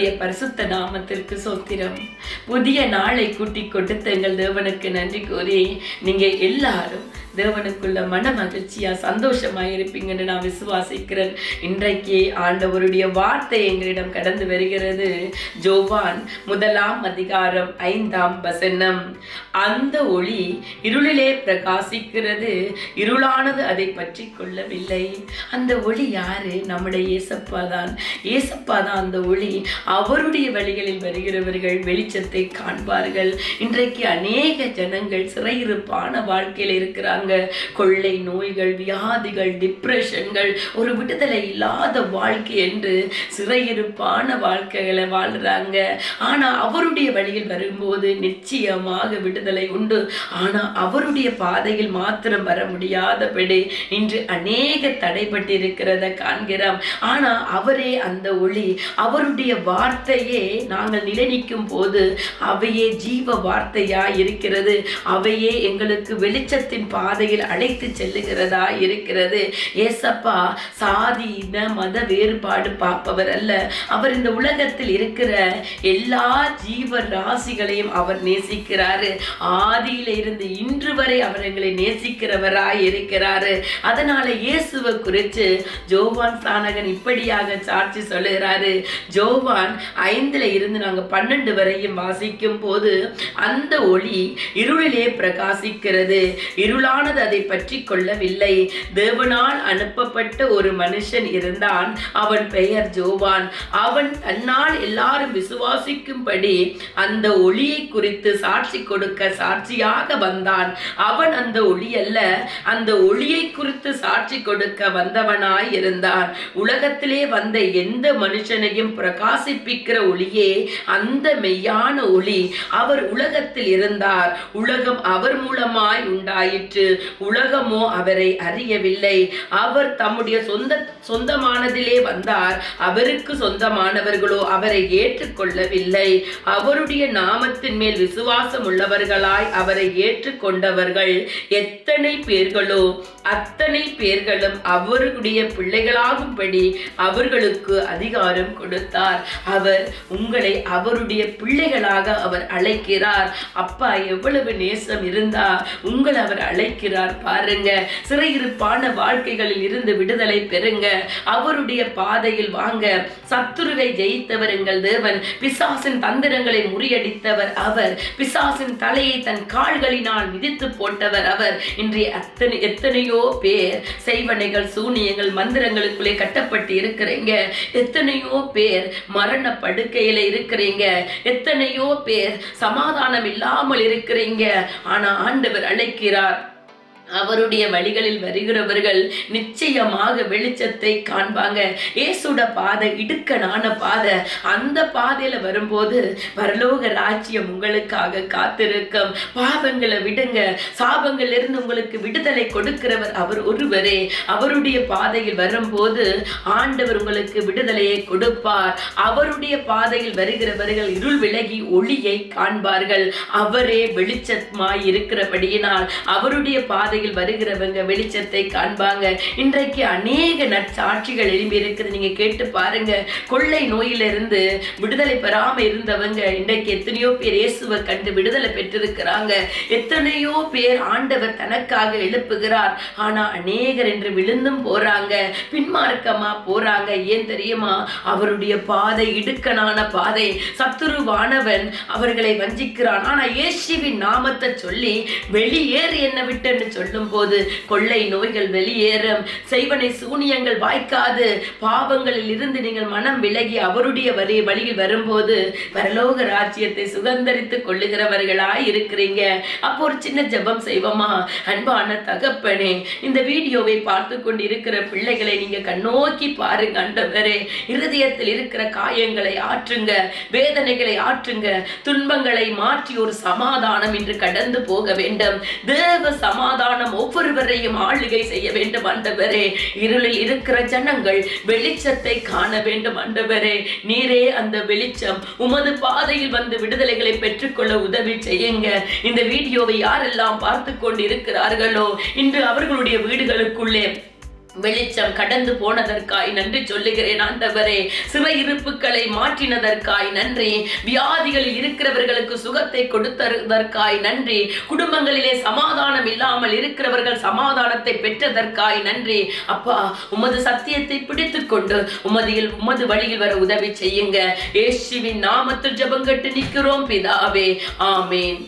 கர்த்தருடைய பரிசுத்த நாமத்திற்கு சோத்திரம். புதிய நாளை கூட்டி கொடுத்த எங்கள் தேவனுக்கு நன்றி கூறி நீங்க எல்லாரும் தேவனுக்குள்ள மன மகிழ்ச்சியா சந்தோஷமா இருப்பீங்கன்னு நான் விசுவாசிக்கிறேன். இன்றைக்கு ஆண்டவருடைய வார்த்தை எங்களிடம் கடந்து வருகிறது. யோவான் 1:5 அந்த ஒளி இருளிலே பிரகாசிக்கிறது, இருளானது அதை பற்றி கொள்ளவில்லை. அந்த ஒளி யாரு? நம்முடைய ஏசப்பா தான். ஏசப்பா தான் அந்த ஒளி. அவருடைய வழிகளில் வருகிறவர்கள் வெளிச்சத்தை காண்பார்கள். இன்றைக்கு அநேக ஜனங்கள் சிறையிருப்பான வாழ்க்கையில் இருக்கிறாங்க. கொள்ளை நோய்கள், வியாதிகள், டிப்ரெஷன்கள், ஒரு விடுதலை இல்லாத வாழ்க்கை என்று சிறையிருப்பான வாழ்க்கைகளை வாழ்றாங்க. ஆனா அவருடைய வழியில் வரும்போது நிச்சயமாக விடுதலை உண்டு. ஆனா அவருடைய பாதையில் மாத்திரம் வர முடியாதபடி இன்று அநேக தடைப்பட்டிருக்கிறத காண்கிறோம். ஆனா அவரே அந்த ஒளி. அவருடைய வார்த்தையே நாங்கள் நிலைநிற்கும் போது அவையே ஜீவ வார்த்தையா இருக்கிறது. அவையே எங்களுக்கு வெளிச்சத்தின் பாதையில் அழைத்து செல்லுகிறதா இருக்கிறது. ஏசப்பா சாதி இன மத வேறுபாடு பார்ப்பவர் அல்ல. அவர் இந்த உலகத்தில் இருக்கிற எல்லா ஜீவ ராசிகளையும் அவர் நேசிக்கிறாரு. ஆதியில இருந்து இன்று வரை அவர்களை நேசிக்கிறவராய் இருக்கிறாரு. அதனால இயேசுவை குறித்து யோவான் ஸ்நானகன் இப்படியாக சாட்சி சொல்லுகிறாரு. யோவான் 5 நாங்க 12 வரையும் வாசிக்கும் போது அந்த ஒளி இருளிலே பிரகாசிக்கிறது, இருளானது அதை பற்றி கொள்ளவில்லை. தேவனால் அனுப்பப்பட்ட ஒரு மனுஷன் இருந்தான். அவன் பெயர் யோவான். அவன் தன்னால் எல்லாரும் விசுவாசிக்கும்படி அந்த ஒளியை குறித்து சாட்சி கொடுக்க சாட்சியாக வந்தான். அவன் அந்த ஒளி அல்ல, அந்த ஒளியை குறித்து சாட்சி கொடுக்க வந்தவனாய் இருந்தான். உலகத்திலே வந்த எந்த மனுஷனையும் பிரகாசிப்பிக்கிற ஒளியே அந்த மெய்யான ஒளி. அவர் உலகத்தில் இருந்தார், உலகம் அவர் மூலமாய் உண்டாயிற்று, உலகமோ அவரை அறியவில்லை. அவர் தம்முடைய சொந்தமானதிலே வந்தார், அவருக்கு சொந்தமானவர்களோ அவரை ஏற்றுக்கொள்ளவில்லை. அவருடைய நாமத்தின் மேல் விசுவாசம் உள்ளவர்களாய் அவரை ஏற்றுக்கொண்டவர்கள் எத்தனை பேர்களோ அத்தனை பேர்களும் அவருடைய பிள்ளைகளாகும்படி அவர்களுக்கு அதிகாரம் கொடுத்தார். அவர் உங்களை அவருடைய பிள்ளைகளாக அவர் அழைக்கிறார். அப்பா எவ்வளவு நேசம் இருந்தா உங்களை அவர் அழைக்கிறார் பாருங்க. சிறையிருப்பான வாழ்க்கைகளில் இருந்து விடுதலை பெறுங்க. அவருடைய பாதையில் வாங்க. சத்துருவை ஜெயித்தவர் எங்கள் தேவன். பிசாசின் தந்திரங்களை முறியடித்தவர் அவர். பிசாசின் தலையை தன் கால்களினால் மிதித்து போட்டவர் அவர். இன்றைய எத்தனையோ பேர் செய்வனைகள், சூனியங்கள், மந்திரங்களுக்குள்ளே கட்டப்பட்டு இருக்கிறீங்க. எத்தனையோ பேர் மரண படுக்கையில இருக்கிறீங்க. எத்தனையோ பேர் சமாதானம் இல்லாமல் இருக்கிறீங்க. ஆனா ஆண்டவர் அழைக்கிறார். அவருடைய வழிகளில் வருகிறவர்கள் நிச்சயமாக வெளிச்சத்தை காண்பாங்க. இயேசுட பாதை இடுக்கனான பாதை. அந்த பாதையில வரும்போது பரலோக ராஜ்யம் உங்களுக்காக காத்திருக்கும். பாவங்களை விடுங்க. சாபங்கள் இருந்து உங்களுக்கு விடுதலை கொடுக்கிறவர் அவர் ஒருவரே. அவருடைய பாதையில் வரும்போது ஆண்டவர் உங்களுக்கு விடுதலையை கொடுப்பார். அவருடைய பாதையில் வருகிறவர்கள் இருள் விலகி ஒளியை காண்பார்கள். அவரே வெளிச்சமாய் இருக்கிறபடியினால் அவருடைய பாதை வருகிறவங்க வெளிச்சத்தை காண்பாங்க. இன்றைக்கு அநேக நற்சாட்சிகள் எழும்பி இருக்குது. நீங்க கேட்டு பாருங்க. கொள்ளை நோயிலிருந்து விடுதலை பெறாம இருந்தவங்க இன்றைக்கு எத்தனையோ பேர் இயேசுவை கண்டு விடுதலை பெற்றிருக்கிறாங்க. எத்தனையோ பேர் ஆண்டவர் தனக்காக எழுப்புகிறார். ஆனா அநேகர் என்று விழுந்தும் போறாங்க, பின்மார்க்கமா போறாங்க. ஏன் தெரியுமா? அவருடைய பாதை இடுக்கனான பாதை. சத்துருவானவன் அவர்களை வஞ்சிக்கிறான். ஆனா இயேசுவின் நாமத்தை சொல்லி வெளியேறு என்ன விட்டுன்னு சொல்லும் போது கொள்ளை நோய்கள் வெளியேறும், செய்வனை சூனியங்கள் வாய்க்காது. பாவங்களில் இருந்து நீங்கள் மனம் விலகி அவருடைய வழியில் வரும்போது பரலோக ராஜ்யத்தை சுதந்தரித்துக் கொள்ளுகிறவர்களாய் இருக்கிறீங்க. அப்போ ஒரு சின்ன ஜெபம் செய்வோமா? அன்பான தகப்பனே, இந்த வீடியோவை பார்த்து கொண்டு இருக்கிற பிள்ளைகளை நீங்க கண்ணோக்கி பாருங்க. ஆண்டவரே, இருதயத்தில் இருக்கிற காயங்களை ஆற்றுங்க, வேதனைகளை ஆற்றுங்க, துன்பங்களை மாற்றி ஒரு சமாதானம் இன்று கடந்து போக வேண்டும். தேவ சமாதானம் ஒவ்வொருவரையும் ஆளுகை செய்ய வேண்டும் ஆண்டவரே. இருளில் இருக்கிற ஜனங்கள் வெளிச்சத்தை காண வேண்டும் ஆண்டவரே. நீரே அந்த வெளிச்சம். உமது பாதையில் வந்து விடுதலைகளை பெற்றுக்கொள்ள உதவி செய்யுங்க. இந்த வீடியோவை யாரெல்லாம் பார்த்து கொண்டு இருக்கிறார்களோ இன்று அவர்களுடைய வீடுகளுக்குள்ளே வெளிச்சம் கடந்து போனதற்காய் நன்றி சொல்லுகிறேன் ஆண்டவரே. சிறையிருப்புகளை மாற்றினதற்காய் நன்றி. வியாதிகளில் இருக்கிறவர்களுக்கு சுகத்தை கொடுத்ததற்காய் நன்றி. குடும்பங்களிலே சமாதானம் இல்லாமல் இருக்கிறவர்கள் சமாதானத்தை பெற்றதற்காய் நன்றி. அப்பா, உமது சத்தியத்தை பிடித்துக் கொண்டு உமது வழியில் வர உதவி செய்யுங்க. இயேசுவின் நாமத்தில் ஜெபங்கட்டு நிற்கிறோம் பிதாவே, ஆமேன்.